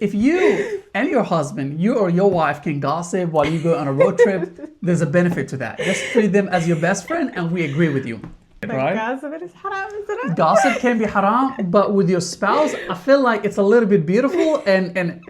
if you and your husband, you or your wife can gossip while you go on a road trip, there's a benefit to that. Just treat them as your best friend and we agree with you. Right? Gossip is haram, isn't it? Gossip can be haram, but with your spouse, I feel like it's a little bit beautiful and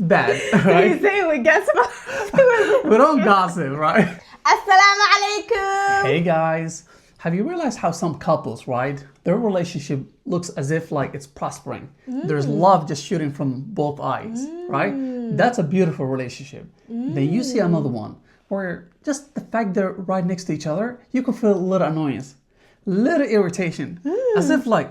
bad. Right? You say we gossip. We don't gossip, right? Assalamu alaikum. Hey guys, have you realized how some couples, right, their relationship looks as if like it's prospering. There's love just shooting from both eyes, right? That's a beautiful relationship. Then you see another one where just the fact they're right next to each other, you can feel a little annoyance, little irritation, as if like,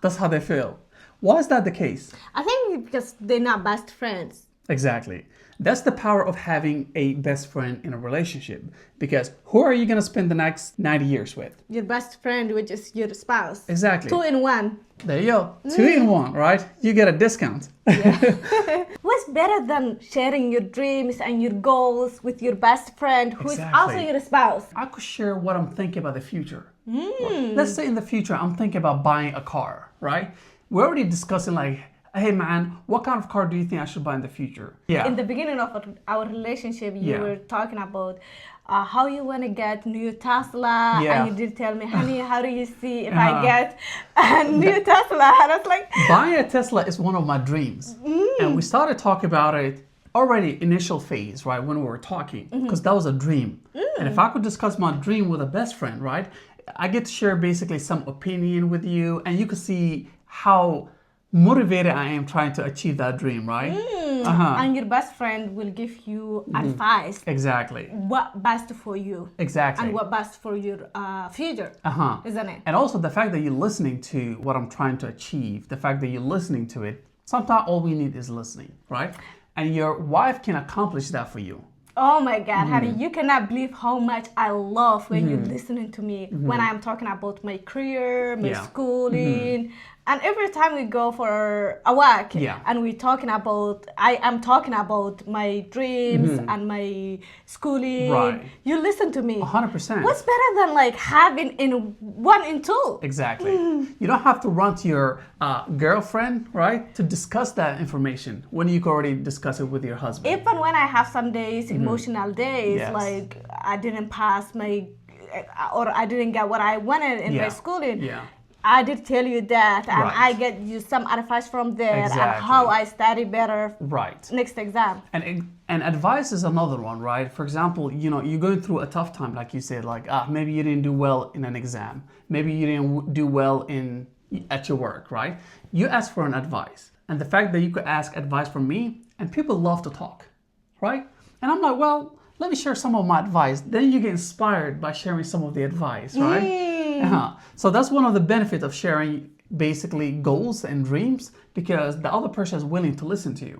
that's how they feel. Why is that the case? I think because they're not best friends. Exactly. That's the power of having a best friend in a relationship. Because who are you going to spend the next 90 years with? Your best friend, which is your spouse. Exactly. 2 in 1. There you go. 2 in 1, right? You get a discount. Yeah. What's better than sharing your dreams and your goals with your best friend who is also your spouse? I could share what I'm thinking about the future. Right? Let's say in the future, I'm thinking about buying a car, right? We're already discussing like, hey man, what kind of car do you think I should buy in the future? Yeah. In the beginning of our relationship, you were talking about how you want to get new Tesla. Yeah. And you did tell me, honey, how do you see if I get a new Tesla? And I was like, buying a Tesla is one of my dreams. And we started talking about it already initial phase, right? When we were talking, because that was a dream. And if I could discuss my dream with a best friend, right? I get to share basically some opinion with you and you can see how motivated I am trying to achieve that dream, right? And your best friend will give you advice. Exactly. What best for you. Exactly. And what best for your future, isn't it? And also the fact that you're listening to what I'm trying to achieve, the fact that you're listening to it, sometimes all we need is listening, right? And your wife can accomplish that for you. Oh my God, honey, you cannot believe how much I love when you're listening to me when I'm talking about my career, my schooling. And every time we go for a walk and we're talking about, I am talking about my dreams and my schooling, you listen to me. 100%. What's better than like having in 1 and 2? Exactly. You don't have to run to your girlfriend, right, to discuss that information when you can already discuss it with your husband. Even when I have some days, emotional days, like I didn't pass my, or I didn't get what I wanted in my schooling. I did tell you that, and I get you some advice from there and how I study better next exam. And advice is another one, right? For example, you know, you're going through a tough time, like you said, like maybe you didn't do well in an exam, maybe you didn't do well at your work, right? You ask for an advice, and the fact that you could ask advice from me, and people love to talk, right? And I'm like, well, let me share some of my advice. Then you get inspired by sharing some of the advice, right? So that's one of the benefits of sharing basically goals and dreams, because the other person is willing to listen to you.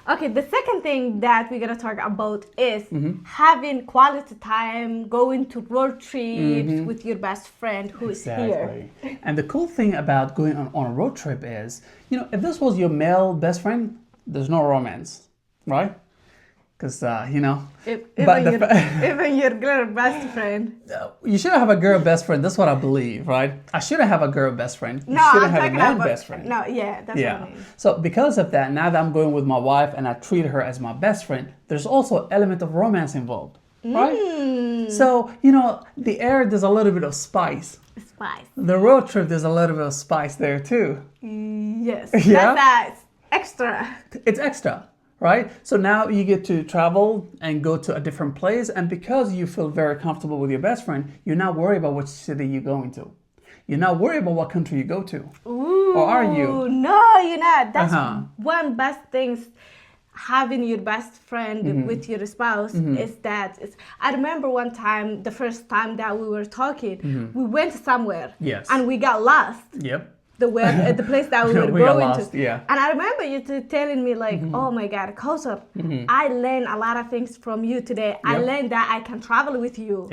Okay, the second thing that we're gonna talk about is having quality time, going to road trips with your best friend who is here. And the cool thing about going on a road trip is, you know, if this was your male best friend, there's no romance, right? Because, you know, even your girl best friend. You shouldn't have a girl best friend. That's what I believe, right? I shouldn't have a girl best friend. You shouldn't have a man best friend. No, that's what I mean. So because of that, now that I'm going with my wife and I treat her as my best friend, there's also an element of romance involved, right? So, you know, the air, there's a little bit of spice. The road trip, there's a little bit of spice there too. Yes. That's extra. It's extra. Right? So now you get to travel and go to a different place. And because you feel very comfortable with your best friend, you're not worried about which city you're going to. You're not worried about what country you go to. Ooh, or are you? No, you're not. That's one best things having your best friend with your spouse is that. I remember one time, the first time that we were talking, we went somewhere and we got lost. The place that we were going to. And I remember you telling me like, oh my God, Kausar, I learned a lot of things from you today. I learned that I can travel with you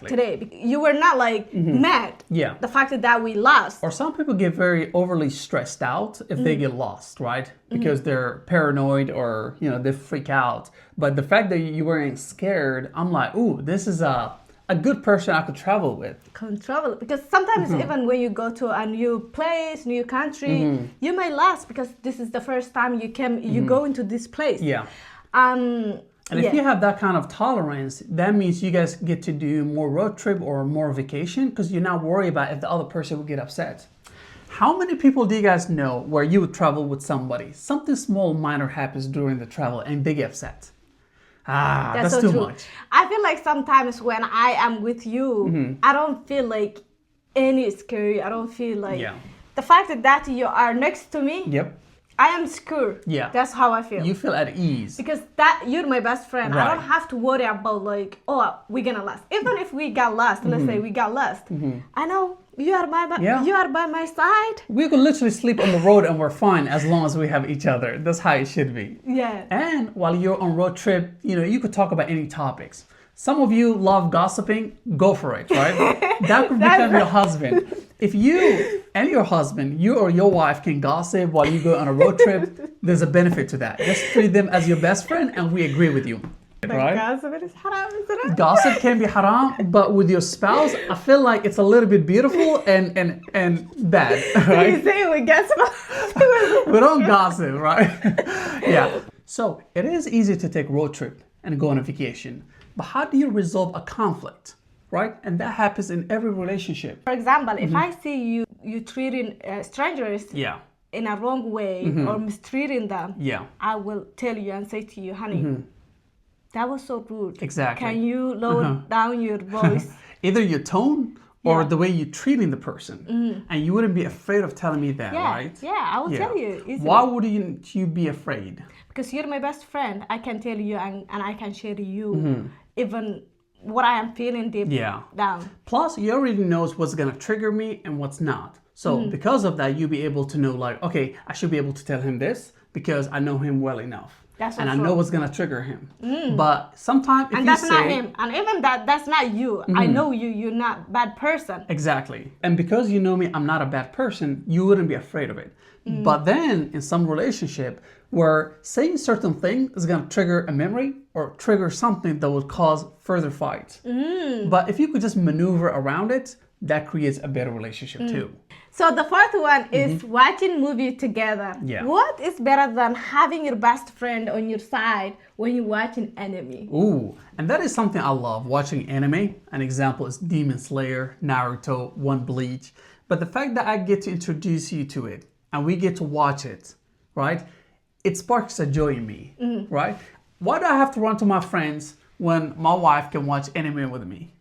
today. You were not like mad. The fact that we lost. Or some people get very overly stressed out if they get lost, right? Because they're paranoid or, you know, they freak out. But the fact that you weren't scared, I'm like, ooh, this is a a good person I could travel with. Can travel, because sometimes even when you go to a new place, new country, you may laugh because this is the first time you go into this place. Yeah. And if you have that kind of tolerance, that means you guys get to do more road trip or more vacation because you're not worried about if the other person will get upset. How many people do you guys know where you would travel with somebody? Something small, minor happens during the travel and they get upset. That's so too true. much. I feel like sometimes when I am with you, I don't feel like any scary. I don't feel like the fact that you are next to me. Yep. I am secure. Yeah. That's how I feel. You feel at ease. Because that you're my best friend. Right. I don't have to worry about like, oh, we're gonna last. Even if we got lost, let's say we got lost. I know you are by my side. We could literally sleep on the road and we're fine as long as we have each other. That's how it should be. Yeah. And while you're on road trip, you could talk about any topics. Some of you love gossiping, go for it, right? That could become your husband. If you and your husband, you or your wife can gossip while you go on a road trip, there's a benefit to that. Just treat them as your best friend and we agree with you. Right? Gossip is haram, isn't it? Gossip can be haram, but with your spouse, I feel like it's a little bit beautiful and bad, right? You say we gossip? We don't gossip, right? Yeah. So it is easy to take a road trip and go on a vacation, but how do you resolve a conflict, right? And that happens in every relationship. For example, if I see you treating strangers in a wrong way or mistreating them, I will tell you and say to you, honey, that was so rude. Exactly. Can you lower down your voice? Either your tone or the way you're treating the person. And you wouldn't be afraid of telling me that, right? Yeah, I will tell you. Easily. Why wouldn't you be afraid? Because you're my best friend. I can tell you and I can share to you even what I am feeling deep down. Plus, you already knows what's going to trigger me and what's not. So because of that, you'll be able to know like, okay, I should be able to tell him this because I know him well enough. And I know what's going to trigger him. But sometimes if that's not him. And even that's not you. I know you. You're not a bad person. Exactly. And because you know me, I'm not a bad person, you wouldn't be afraid of it. But then in some relationship where saying certain thing is going to trigger a memory or trigger something that would cause further fights. But if you could just maneuver around it, that creates a better relationship too. So the fourth one is watching movie together. Yeah. What is better than having your best friend on your side when you're watching anime? Ooh, and that is something I love, watching anime. An example is Demon Slayer, Naruto, One Bleach. But the fact that I get to introduce you to it and we get to watch it, right? It sparks a joy in me, right? Why do I have to run to my friends when my wife can watch anime with me?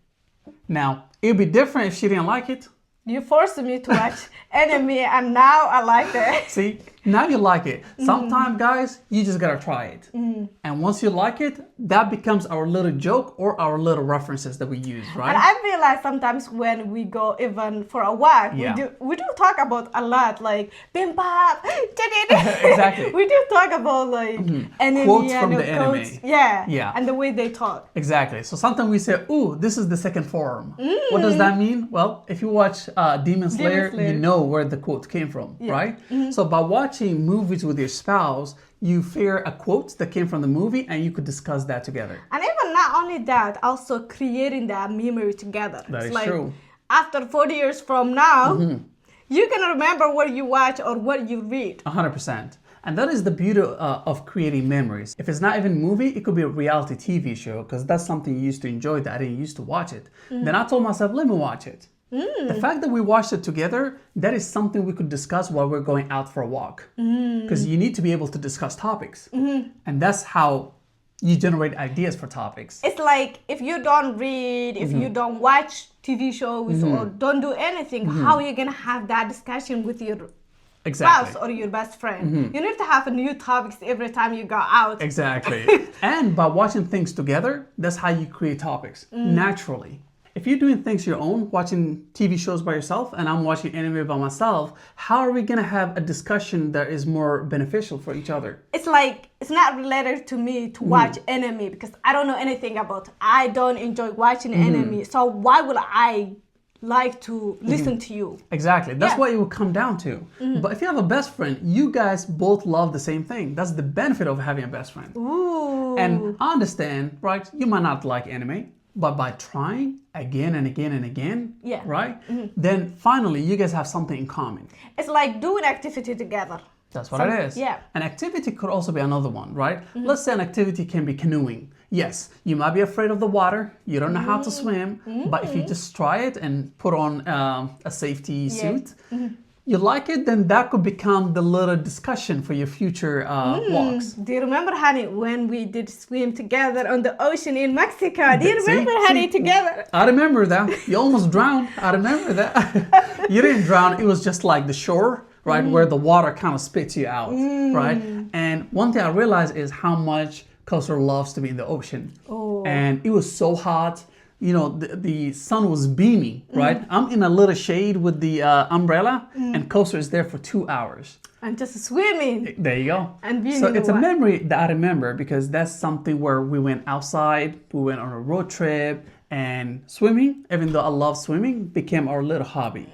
Now, it'd be different if she didn't like it. You forced me to watch anime and now I like it. See, now you like it. Sometimes, guys, you just gotta try it. And once you like it, that becomes our little joke or our little references that we use, right? And I feel like sometimes when we go even for a walk, we do talk about a lot, like bim bap, exactly. We do talk about like anime quotes from and the anime. Yeah, and the way they talk. Exactly. So sometimes we say, ooh, this is the second form. What does that mean? Well, if you watch Demon Slayer, you know where the quote came from, right? So by watching movies with your spouse, you fear a quote that came from the movie and you could discuss that together. And even not only that, also creating that memory together. That is like, true. After 40 years from now, you can remember what you watch or what you read. 100%. And that is the beauty of creating memories. If it's not even a movie, it could be a reality TV show because that's something you used to enjoy that I didn't used to watch it. Then I told myself, let me watch it. The fact that we watched it together, that is something we could discuss while we're going out for a walk. Because you need to be able to discuss topics. And that's how you generate ideas for topics. It's like if you don't read, if you don't watch TV shows or don't do anything, how are you going to have that discussion with your spouse or your best friend? You need to have new topics every time you go out. Exactly. And by watching things together, that's how you create topics naturally. If you're doing things your own, watching TV shows by yourself, and I'm watching anime by myself, how are we gonna have a discussion that is more beneficial for each other? It's like, it's not related to me to watch anime because I don't know anything about it. I don't enjoy watching anime. So why would I like to listen to you? Exactly. That's what it will come down to. But if you have a best friend, you guys both love the same thing. That's the benefit of having a best friend. Ooh. And I understand, right? You might not like anime. But by trying again and again and again, Yeah. right? Then finally you guys have something in common. It's like doing activity together. That's what it is. Yeah. An activity could also be another one, right? Let's say an activity can be canoeing. Yes, you might be afraid of the water. You don't know how to swim. But if you just try it and put on a safety suit, you like it, then that could become the little discussion for your future walks. Do you remember, honey, when we did swim together on the ocean in Mexico? Do you remember, honey, together? I remember that. You almost drowned. I remember that. You didn't drown. It was just like the shore, right, where the water kind of spits you out, right? And one thing I realized is how much Kosar loves to be in the ocean. Oh. And it was so hot. You know, the sun was beaming, right? I'm in a little shade with the umbrella, and Kosar is there for 2 hours. And just swimming. There you go. And being so in the it's a water. memory that I remember because that's something where we went outside, we went on a road trip, and swimming, even though I love swimming, became our little hobby.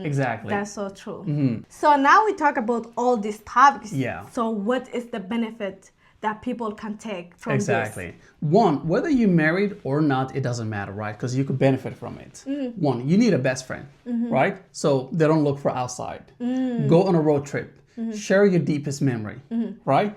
Exactly. That's so true. So now we talk about all these topics. Yeah. So what is the benefit that people can take from Exactly. One, whether you're married or not, it doesn't matter, right? Because you could benefit from it. One, you need a best friend, right? So they don't look for outside. Go on a road trip. Share your deepest memory, right?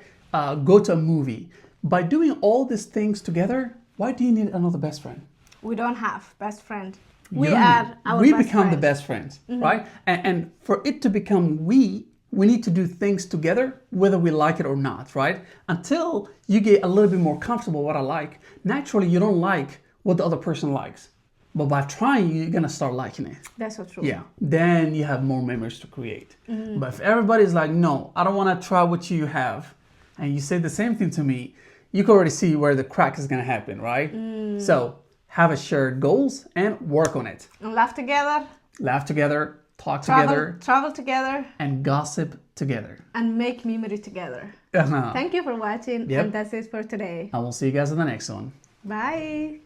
Go to a movie. By doing all these things together, why do you need another best friend? this? We don't have best friend. You We don't are need- our we best become the friends. best friends, right? And for it to become we need to do things together, whether we like it or not, right? Until you get a little bit more comfortable what I like, naturally you don't like what the other person likes. But by trying, you're gonna start liking it. That's so true. Yeah. Then you have more memories to create. But if everybody's like, no, I don't wanna try what you have, and you say the same thing to me, you can already see where the crack is gonna happen, right? So have a shared goals and work on it. And laugh together, Laugh together, talk together, travel together, and gossip together. and make memory together. Uh-huh. Thank you for watching, Yep. and that's it for today. I will see you guys in the next one. Bye.